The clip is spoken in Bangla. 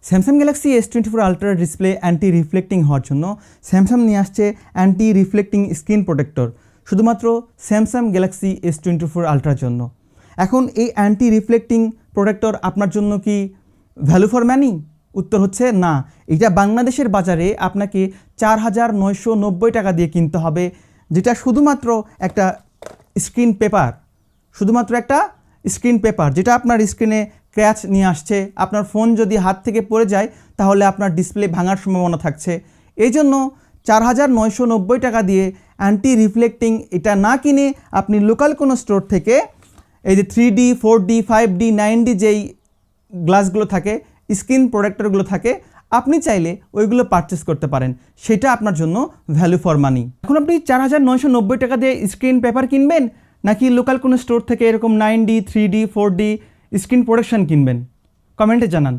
Samsung Galaxy S24 ultra display anti reflecting হওয়ার জন্য স্যামসাং নিয়ে আসছে অ্যান্টি রিফ্লেক্টিং স্ক্রিন প্রোটেক্টর শুধুমাত্র স্যামসাং গ্যালাক্সি S24 আলট্রার জন্য। এখন এই অ্যান্টি রিফ্লেক্টিং প্রোটেক্টর আপনার জন্য কি ভ্যালু ফর মানি? উত্তর হচ্ছে না। এটা বাংলাদেশের বাজারে আপনাকে 4,990 টাকা দিয়ে কিনতে হবে, যেটা শুধুমাত্র একটা স্ক্রিন পেপার, যেটা আপনার স্ক্রিনে ক্র্যাচ নিয়ে আসছে। আপনার ফোন যদি হাত থেকে পড়ে যায় তাহলে আপনার ডিসপ্লে ভাঙার সম্ভাবনা থাকছে। এই জন্য 4,990 টাকা দিয়ে অ্যান্টি রিফ্লেক্টিং এটা না কিনে আপনি লোকাল কোনো স্টোর থেকে এই যে 3D 4D 5D 9D যেই গ্লাসগুলো থাকে, স্ক্রিন প্রোটেক্টরগুলো থাকে, আপনি চাইলে ওইগুলো পারচেস করতে পারেন। সেটা আপনার জন্য ভ্যালু ফর মানি। এখন আপনি 4,990 টাকা দিয়ে স্ক্রিন পেপার কিনবেন নাকি লোকাল কোনো স্টোর থেকে এরকম 9D 3D 4D screen protection কিনবেন? কমেন্টে জানান।